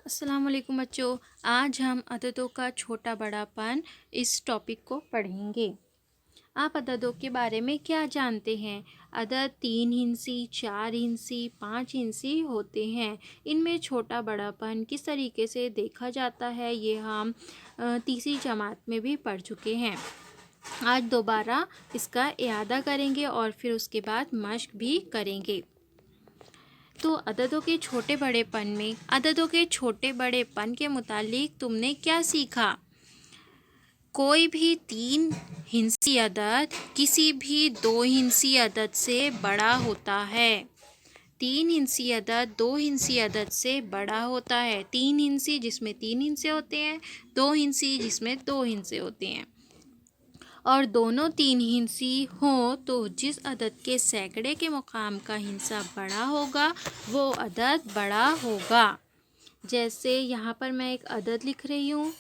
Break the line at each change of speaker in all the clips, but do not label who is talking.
अस्सलाम वालेकुम बच्चों। आज हम अददों का छोटा बड़ापन इस टॉपिक को पढ़ेंगे। आप अददों के बारे में क्या जानते हैं? अदद 3 हिंसी, 4 हिंसी, 5 हिंसी होते हैं। इनमें छोटा बड़ापन किस तरीके से देखा जाता है ये हम तीसरी जमात में भी पढ़ चुके हैं। आज दोबारा इसका इयादा करेंगे और फिर उसके बाद मश्क भी करेंगे। तो अददों के छोटे बड़ेपन के मुतालिक तुमने क्या सीखा? कोई भी 3 हिंसी अदद किसी भी 2 हिंसी अदद से बड़ा होता है। 3 हिंसी अदद 2 हिंसी अदद से बड़ा होता है। 3 हिंसी जिसमें 3 हिस्से होते हैं, 2 हिंसी जिसमें 2 हिस्से होते हैं। और दोनों 3 हिंसी हों तो जिस अदद के सैकड़े के मुकाम का हिस्सा बड़ा होगा वो अदद बड़ा होगा। जैसे यहाँ पर मैं एक अदद लिख रही हूँ।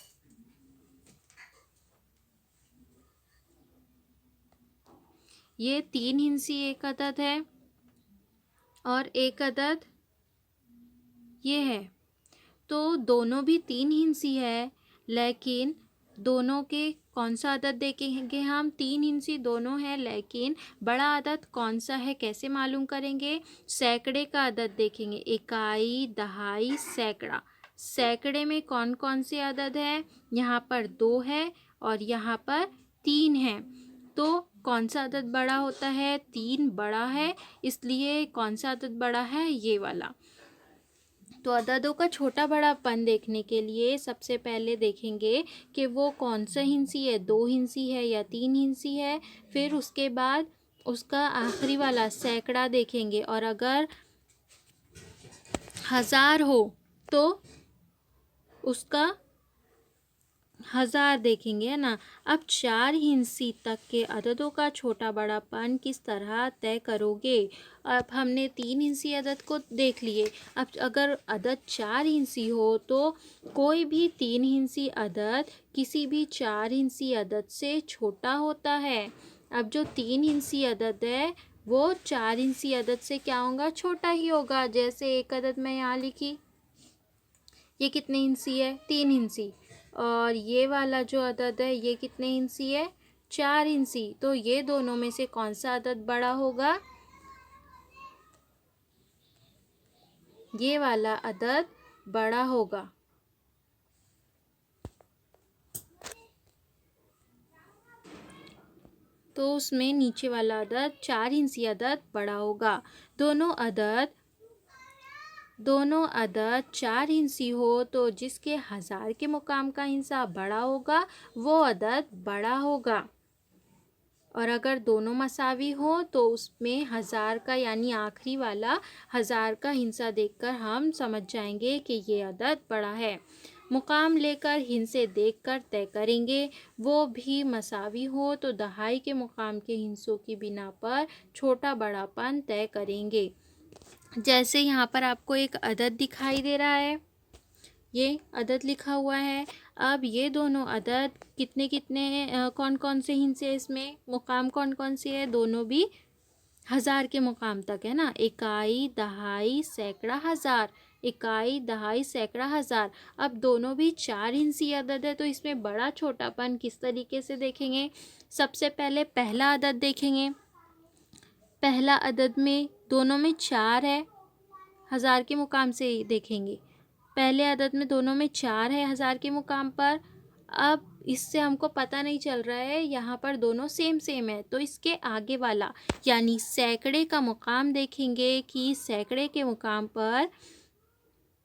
ये 3 हिंसी एक अदद है और एक अदद ये है। तो दोनों भी 3 हिंसी है, लेकिन दोनों के कौन सा अदद देखेंगे हम? 3 हिंसी दोनों है, लेकिन बड़ा अदद कौन सा है कैसे मालूम करेंगे? सैकड़े का अदद देखेंगे। इकाई, दहाई, सैकड़ा। सैकड़े में कौन कौन से अदद है? यहाँ पर 2 है और यहाँ पर 3 है। तो कौन सा अदद बड़ा होता है? 3 बड़ा है, इसलिए कौन सा अदद बड़ा है? ये वाला। तो अददों का छोटा बड़ापन देखने के लिए सबसे पहले देखेंगे कि वो कौन सा हिंसी है, 2 हिंसी है या 3 हिंसी है। फिर उसके बाद उसका आखिरी वाला सैकड़ा देखेंगे, और अगर 1000 हो तो उसका 1000 देखेंगे, है ना। अब 4 हिंसी तक के अददों का छोटा बड़ापन किस तरह तय करोगे? अब हमने 3 हिंसी अदद को देख लिए। अब अगर अदद 4 हिंसी हो तो कोई भी 3 हिंसी अदद किसी भी 4 हिंसी अदद से छोटा होता है। अब जो 3 हिंसी अदद है वो 4 हिंसी अदद से क्या होगा? छोटा ही होगा। जैसे एक अदद मैं यहाँ लिखी, ये कितने हिंसी है? 3 हिंसी। और ये वाला जो अदद है ये कितने हिंसी है? 4 हिंसी। तो ये दोनों में से कौन सा अदद बड़ा होगा? ये वाला अदद बड़ा होगा। तो उसमें नीचे वाला अदद 4 हिंसी अदद बड़ा होगा। दोनों अदद 4 हिंसी हो तो जिसके 1000 के मुकाम का हिस्सा बड़ा होगा वो अदद बड़ा होगा। और अगर दोनों मसावी हो तो उसमें 1000 का यानी आखिरी वाला 1000 का हिस्सा देखकर हम समझ जाएंगे कि ये अदद बड़ा है। मुकाम लेकर हिस्से देखकर तय करेंगे। वो भी मसावी हो तो दहाई के मुकाम के हिस्सों की बिना पर छोटा बड़ापन तय करेंगे। जैसे यहाँ पर आपको एक अदद दिखाई दे रहा है, ये अदद लिखा हुआ है। अब ये दोनों अदद कितने कितने कौन कौन से हिस्से इसमें? मुकाम कौन कौन से है? दोनों भी 1000 के मुकाम तक है ना। इकाई, दहाई, सैकड़ा, 1000। इकाई, दहाई, सैकड़ा, 1000। अब दोनों भी 4 हिंसी अदद है, तो इसमें बड़ा छोटापन किस तरीके से देखेंगे? सबसे पहले पहला अदद देखेंगे। पहला अदद में दोनों में 4 है, 1000 के मुकाम से देखेंगे। पहले अदद में दोनों में 4 है 1000 के मुकाम पर। अब इससे हमको पता नहीं चल रहा है, यहाँ पर दोनों सेम सेम है, तो इसके आगे वाला यानी सैकड़े का मुकाम देखेंगे कि सैकड़े के मुकाम पर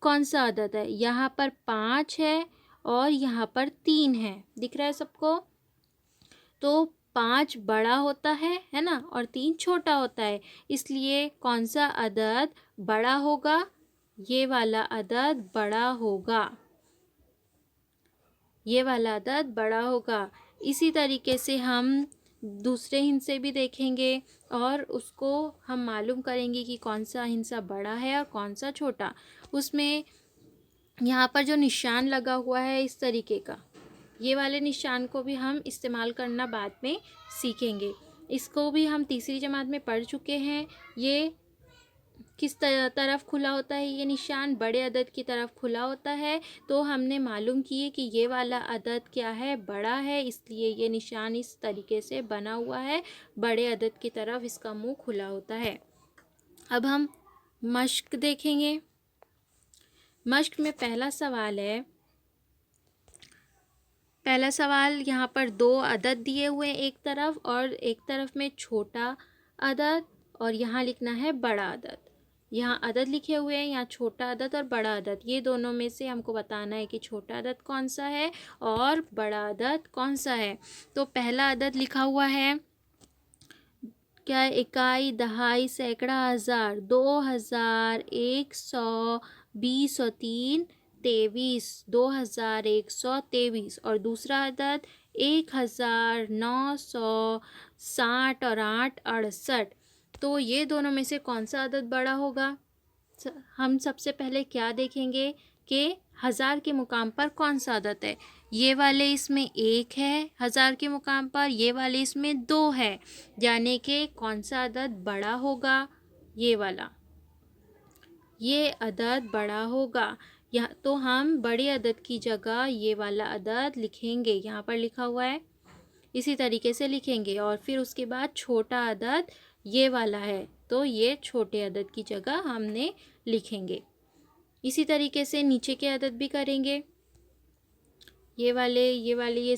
कौन सा अदद है। यहाँ पर 5 है और यहाँ पर 3 है, दिख रहा है सबको? तो 5 बड़ा होता है ना, और 3 छोटा होता है, इसलिए कौन सा अदद बड़ा होगा? ये वाला अदद बड़ा होगा। ये वाला अदद बड़ा होगा। इसी तरीके से हम दूसरे हिस्से भी देखेंगे और उसको हम मालूम करेंगे कि कौन सा हिस्सा बड़ा है और कौन सा छोटा। उसमें यहाँ पर जो निशान लगा हुआ है इस तरीके का, ये वाले निशान को भी हम इस्तेमाल करना बाद में सीखेंगे। इसको भी हम तीसरी जमात में पढ़ चुके हैं। ये किस तरफ खुला होता है ये निशान? बड़े अदद की तरफ खुला होता है। तो हमने मालूम किए कि ये वाला अदद क्या है? बड़ा है, इसलिए ये निशान इस तरीके से बना हुआ है। बड़े अदद की तरफ इसका मुंह खुला होता है। अब हम मश्क देखेंगे। मश्क में पहला सवाल है। पहला सवाल, यहाँ पर 2 अदद दिए हुए हैं एक तरफ, और एक तरफ में छोटा अदद, और यहाँ लिखना है बड़ा अदद। यहाँ अदद लिखे हुए हैं, यहाँ छोटा अदद और बड़ा अदद। ये दोनों में से हमको बताना है कि छोटा अदद कौन सा है और बड़ा अदद कौन सा है। तो पहला अदद लिखा हुआ है क्या? इकाई, दहाई, सैकड़ा, हज़ार, 2000, 100, 20 और 3 23, 2123। और दूसरा अदद 1960 और 8 68। तो ये दोनों में से कौन सा अदद बड़ा होगा? हम सबसे पहले क्या देखेंगे कि हज़ार के मुकाम पर कौन सा अदद है। ये वाले इसमें 1 है हज़ार के मुकाम पर, ये वाले इसमें 2 है, यानी कि कौन सा अदद बड़ा होगा? ये वाला, ये अदद बड़ा होगा। यहाँ तो हम बड़े अदद की जगह ये वाला अदद लिखेंगे, यहाँ पर लिखा हुआ है, इसी तरीके से लिखेंगे। और फिर उसके बाद छोटा अदद ये वाला है, तो ये छोटे अदद की जगह हमने लिखेंगे। इसी तरीके से नीचे के अदद भी करेंगे। ये वाले ये